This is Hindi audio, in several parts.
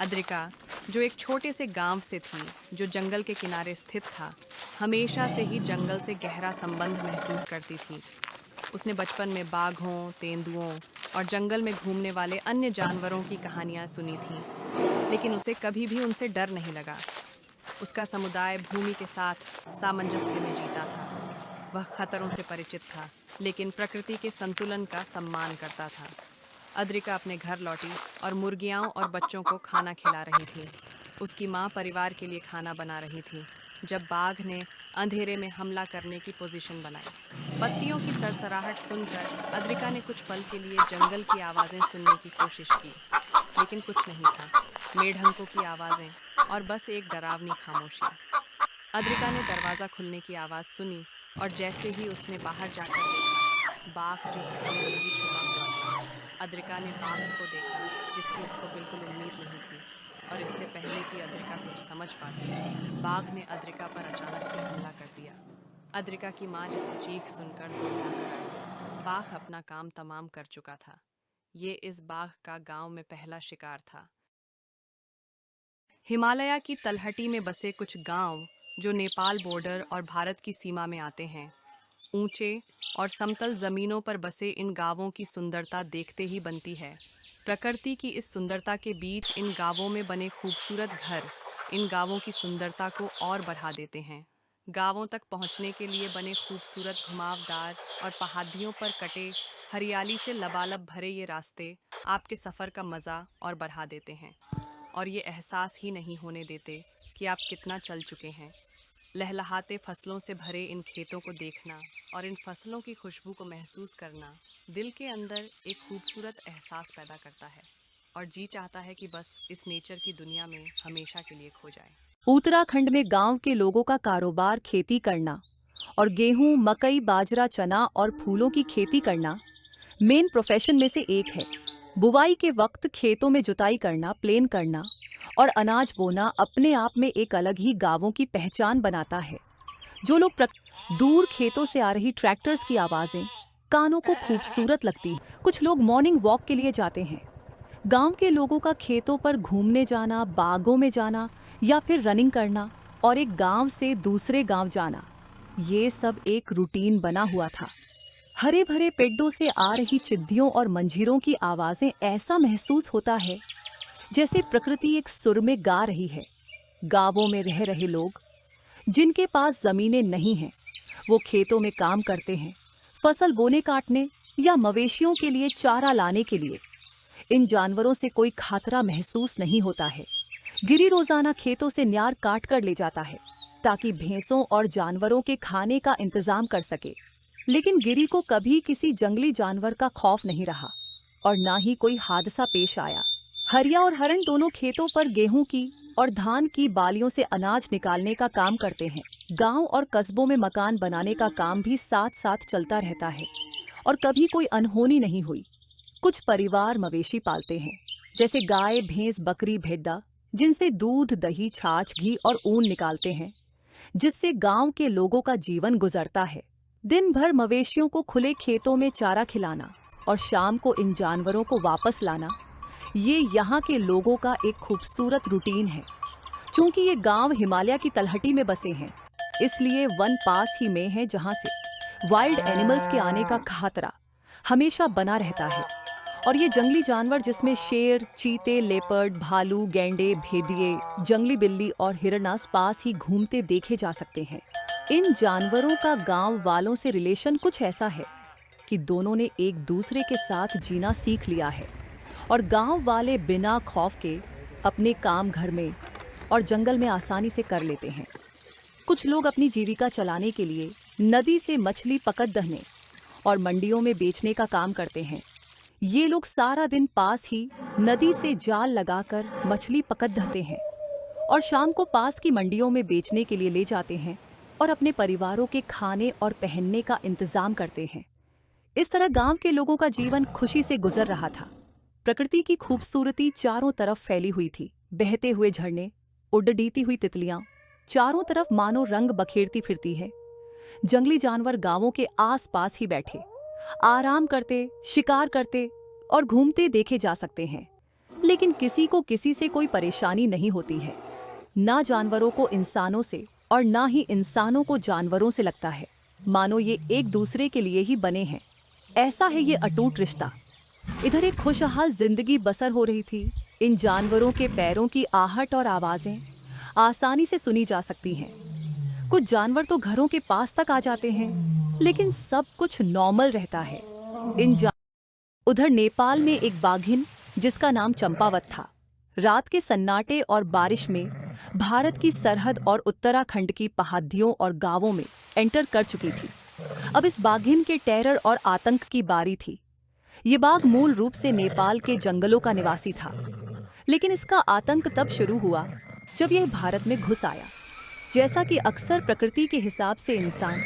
अद्रिका, जो एक छोटे से गांव से थी, जो जंगल के किनारे स्थित था, हमेशा से ही जंगल से गहरा संबंध महसूस करती थी। उसने बचपन में बाघों, तेंदुओं और जंगल में घूमने वाले अन्य जानवरों की कहानियां सुनी थीं, लेकिन उसे कभी भी उनसे डर नहीं लगा। उसका समुदाय भूमि के साथ सामंजस्य में जीता था। वह खतरों से परिचित था, लेकिन प्रकृति के संतुलन का सम्मान करता था। अद्रिका अपने घर लौटी और मुर्गियां और बच्चों को खाना खिला रही थी। उसकी माँ परिवार के लिए खाना बना रही थी जब बाघ ने अंधेरे में हमला करने की पोजीशन बनाई। पत्तियों की सरसराहट सुनकर अद्रिका ने कुछ पल के लिए जंगल की आवाज़ें सुनने की कोशिश की, लेकिन कुछ नहीं था। मेढकों की आवाज़ें और बस एक डरावनी खामोशी। अद्रिका ने दरवाज़ा खुलने की आवाज़ सुनी और जैसे ही उसने बाहर जाकर देखा, बाघ जो पहले से ही छुपा हुआ था। अद्रिका ने बाघ को देखा, जिसकी उसको बिल्कुल उम्मीद नहीं थी, और इससे पहले कि अद्रिका कुछ समझ पाती, बाघ ने अद्रिका पर अचानक से हमला कर दिया। अद्रिका की माँ जैसे चीख सुनकर दौड़ कर आई। बाघ अपना काम तमाम कर चुका था। ये इस बाघ का गांव में पहला शिकार था। हिमालय की तलहटी में बसे कुछ गांव, जो नेपाल बॉर्डर और भारत की सीमा में आते हैं, ऊंचे और समतल जमीनों पर बसे इन गांवों की सुंदरता देखते ही बनती है। प्रकृति की इस सुंदरता के बीच इन गांवों में बने खूबसूरत घर इन गांवों की सुंदरता को और बढ़ा देते हैं। गांवों तक पहुंचने के लिए बने खूबसूरत घुमावदार और पहाड़ियों पर कटे हरियाली से लबालब भरे ये रास्ते आपके सफ़र का मज़ा और बढ़ा देते हैं, और ये एहसास ही नहीं होने देते कि आप कितना चल चुके हैं। लहलहाते फसलों से भरे इन खेतों को देखना और इन फसलों की खुशबू को महसूस करना दिल के अंदर एक खूबसूरत एहसास पैदा करता है, और जी चाहता है कि बस इस नेचर की दुनिया में हमेशा के लिए खो जाए। उत्तराखंड में गांव के लोगों का कारोबार खेती करना और गेहूं, मकई, बाजरा, चना और फूलों की खेती करना मेन प्रोफेशन में से एक है। बुवाई के वक्त खेतों में जुताई करना, प्लेन करना और अनाज बोना अपने आप में एक अलग ही गांवों की पहचान बनाता है। जो लोग दूर खेतों से आ रही ट्रैक्टर्स की आवाजें कानों को खूबसूरत लगती हैं। कुछ लोग मॉर्निंग वॉक के लिए जाते हैं। गांव के लोगों का खेतों पर घूमने जाना, बागों में जाना या फिर रनिंग करना और एक गांव से दूसरे गांव जाना, ये सब एक रूटीन बना हुआ था। हरे भरे पेड़ों से आ रही चिद्दियों और मंजीरों की आवाजें ऐसा महसूस होता है जैसे प्रकृति एक सुर में गा रही है। गांवों में रह रहे लोग जिनके पास जमीनें नहीं हैं, वो खेतों में काम करते हैं, फसल बोने काटने या मवेशियों के लिए चारा लाने के लिए। इन जानवरों से कोई खतरा महसूस नहीं होता है। गिरी रोजाना खेतों से न्यार काट कर ले जाता है ताकि भैंसों और जानवरों के खाने का इंतजाम कर सके। लेकिन गिरी को कभी किसी जंगली जानवर का खौफ नहीं रहा और ना ही कोई हादसा पेश आया। हरिया और हरण दोनों खेतों पर गेहूं की और धान की बालियों से अनाज निकालने का काम करते हैं। गांव और कस्बों में मकान बनाने का काम भी साथ साथ चलता रहता है और कभी कोई अनहोनी नहीं हुई। कुछ परिवार मवेशी पालते हैं, जैसे गाय, भैंस, बकरी, भेड़ा, जिनसे दूध, दही, छाछ, घी और ऊन निकालते हैं, जिससे गांव के लोगों का जीवन गुजरता है। दिन भर मवेशियों को खुले खेतों में चारा खिलाना और शाम को इन जानवरों को वापस लाना, ये यहाँ के लोगों का एक खूबसूरत रूटीन है। चूंकि ये गांव हिमालय की तलहटी में बसे हैं, इसलिए वन पास ही में है, जहाँ से वाइल्ड एनिमल्स के आने का खतरा हमेशा बना रहता है। और ये जंगली जानवर, जिसमें शेर, चीते, लेपर्ड, भालू, गैंडे, भेदिए, जंगली बिल्ली और हिरनास पास ही घूमते देखे जा सकते हैं। इन जानवरों का गांव वालों से रिलेशन कुछ ऐसा है कि दोनों ने एक दूसरे के साथ जीना सीख लिया है और गांव वाले बिना खौफ के अपने काम घर में और जंगल में आसानी से कर लेते हैं। कुछ लोग अपनी जीविका चलाने के लिए नदी से मछली पकड़ने और मंडियों में बेचने का काम करते हैं। ये लोग सारा दिन पास ही नदी से जाल लगाकर मछली पकड़ते हैं और शाम को पास की मंडियों में बेचने के लिए ले जाते हैं और अपने परिवारों के खाने और पहनने का इंतजाम करते हैं। इस तरह गांव के लोगों का जीवन खुशी से गुजर रहा था। प्रकृति की खूबसूरती चारों तरफ फैली हुई थी। बहते हुए झरने, उड़ती हुई तितलियां, चारों तरफ मानो रंग बखेरती फिरती है। जंगली जानवर गांवों के आसपास ही बैठे आराम करते, शिकार करते और घूमते देखे जा सकते हैं। लेकिन किसी को किसी से कोई परेशानी नहीं होती है। ना जानवरों को इंसानों से और ना ही इंसानों को जानवरों से लगता है मानो ये एक दूसरे के लिए ही बने हैं। ऐसा है ये अटूट रिश्ता। इधर एक खुशहाल जिंदगी बसर हो रही थी। इन जानवरों के पैरों की आहट और आवाजें आसानी से सुनी जा सकती हैं। कुछ जानवर तो घरों के पास तक आ जाते हैं, लेकिन सब कुछ नॉर्मल रहता है। उधर नेपाल में एक बाघिन जिसका नाम चंपावत था, रात के सन्नाटे और बारिश में भारत की सरहद और उत्तराखंड की पहाड़ियों और गांवों में एंटर कर चुकी थी। अब इस बाघिन के टेरर और आतंक की बारी थी। ये बाघ मूल रूप से नेपाल के जंगलों का निवासी था, लेकिन इसका आतंक तब शुरू हुआ जब यह भारत में घुस आया। जैसा कि अक्सर प्रकृति के हिसाब से इंसान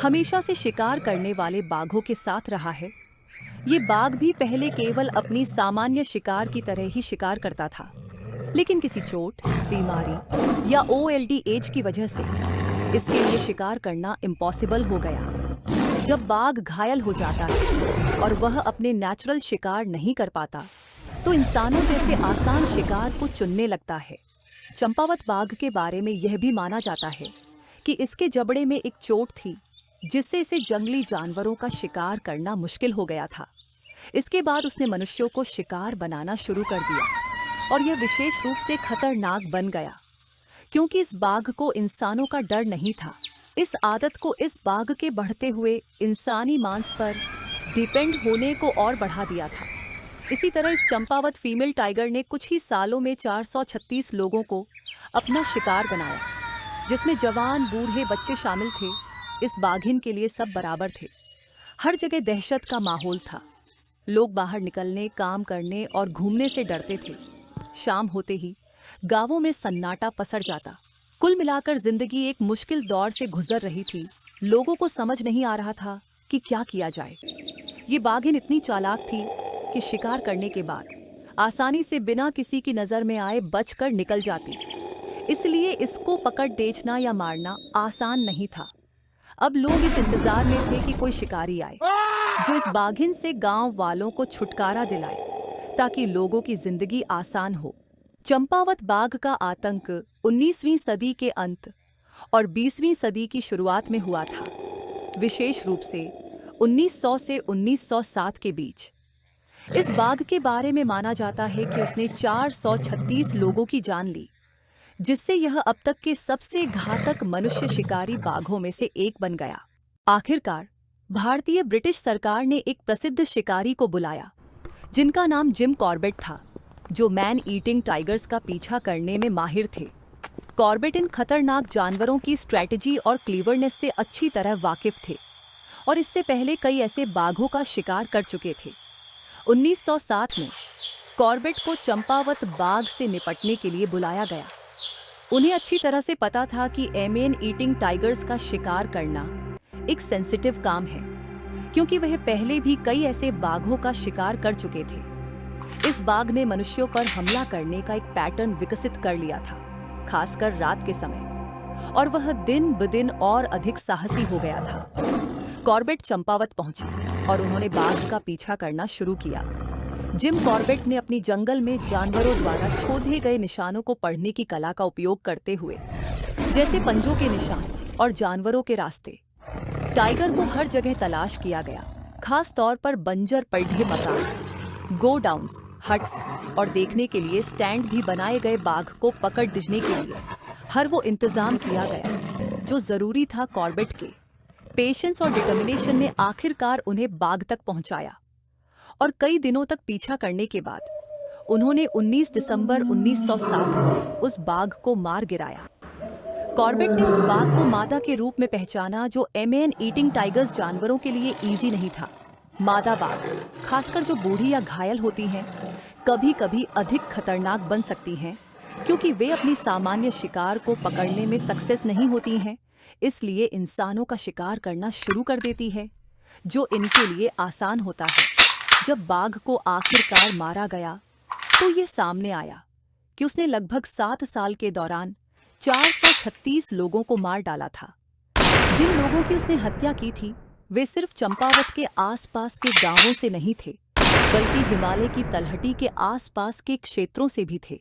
हमेशा से शिकार करने वाले बाघों के साथ रहा है, ये बाघ भी पहले केवल अपनी सामान्य शिकार की तरह ही शिकार करता था, लेकिन किसी चोट, बीमारी या ओल्ड एज की वजह से इसके लिए शिकार करना इम्पॉसिबल हो गया। जब बाघ घायल हो जाता है और वह अपने नेचुरल शिकार नहीं कर पाता, तो इंसानों जैसे आसान शिकार को चुनने लगता है। चंपावत बाघ के बारे में यह भी माना जाता है कि इसके जबड़े में एक चोट थी जिससे इसे जंगली जानवरों का शिकार करना मुश्किल हो गया था। इसके बाद उसने मनुष्यों को शिकार बनाना शुरू कर दिया और यह विशेष रूप से खतरनाक बन गया क्योंकि इस बाघ को इंसानों का डर नहीं था। इस आदत को इस बाघ के बढ़ते हुए इंसानी मांस पर डिपेंड होने को और बढ़ा दिया था। इसी तरह इस चंपावत फीमेल टाइगर ने कुछ ही सालों में 436 लोगों को अपना शिकार बनाया, जिसमें जवान, बूढ़े, बच्चे शामिल थे। इस बाघिन के लिए सब बराबर थे। हर जगह दहशत का माहौल था। लोग बाहर निकलने, काम करने और घूमने से डरते थे। शाम होते ही गांवों में सन्नाटा पसर जाता। कुल मिलाकर जिंदगी एक मुश्किल दौर से गुजर रही थी। लोगों को समझ नहीं आ रहा था कि क्या किया जाए। ये बाघिन इतनी चालाक थी कि शिकार करने के बाद आसानी से बिना किसी की नज़र में आए बचकर निकल जाती। इसलिए इसको पकड़ बेचना या मारना आसान नहीं था। अब लोग इस इंतजार में थे कि कोई शिकारी आए जो इस बाघिन से गांव वालों को छुटकारा दिलाए ताकि लोगों की जिंदगी आसान हो। चंपावत बाघ का आतंक 19वीं सदी के अंत और 20वीं सदी की शुरुआत में हुआ था, विशेष रूप से 1900 से 1907 के बीच। इस बाघ के बारे में माना जाता है कि उसने 436 लोगों की जान ली, जिससे यह अब तक के सबसे घातक मनुष्य शिकारी बाघों में से एक बन गया। आखिरकार भारतीय ब्रिटिश सरकार ने एक प्रसिद्ध शिकारी को बुलाया जिनका नाम जिम कॉर्बेट था, जो मैन ईटिंग टाइगर्स का पीछा करने में माहिर थे। कॉर्बेट इन खतरनाक जानवरों की स्ट्रैटेजी और क्लीवरनेस से अच्छी तरह वाकिफ थे और इससे पहले कई ऐसे बाघों का शिकार कर चुके थे। 1907 में कॉर्बेट को चंपावत बाघ से निपटने के लिए बुलाया गया। उन्हें अच्छी तरह से पता था कि मैन ईटिंग टाइगर्स का शिकार करना एक सेंसिटिव काम है, क्योंकि वह पहले भी कई ऐसे बाघों का शिकार कर चुके थे। इस बाघ ने मनुष्यों पर हमला करने का एक पैटर्न विकसित कर लिया था, खासकर रात के समय, और वह दिन ब दिन और अधिक साहसी हो गया था। कॉर्बेट चंपावत पहुंचे और उन्होंने बाघ का पीछा करना शुरू किया। जिम कॉर्बेट ने अपनी जंगल में जानवरों द्वारा छोड़े गए निशानों को पढ़ने की कला का उपयोग करते हुए, जैसे पंजों के निशान और जानवरों के रास्ते, टाइगर को हर जगह तलाश किया गया, खास तौर पर बंजर पड़े मकान, गोडाउन्स, हट्स और देखने के लिए स्टैंड भी बनाए गए। बाघ को पकड़ डिजने के लिए हर वो इंतजाम किया गया जो जरूरी था। कॉर्बेट के पेशेंस और डिटर्मिनेशन ने आखिरकार उन्हें बाघ तक पहुंचाया और कई दिनों तक पीछा करने के बाद उन्होंने 19 दिसंबर 1907 को उस बाघ को मार गिराया। कॉर्बेट ने उस बाघ को मादा के रूप में पहचाना, जो मैन ईटिंग टाइगर्स जानवरों के लिए इजी नहीं था। मादा बाघ, खासकर जो बूढ़ी या घायल होती हैं, कभी कभी अधिक खतरनाक बन सकती हैं क्योंकि वे अपनी सामान्य शिकार को पकड़ने में सक्सेस नहीं होती हैं, इसलिए इंसानों का शिकार करना शुरू कर देती है, जो इनके लिए आसान होता है। जब बाघ को आखिरकार मारा गया तो ये सामने आया कि उसने लगभग 7 साल के दौरान 436 लोगों को मार डाला था। जिन लोगों की उसने हत्या की थी वे सिर्फ चंपावत के आसपास के गांवों से नहीं थे, बल्कि हिमालय की तलहटी के आसपास के क्षेत्रों से भी थे।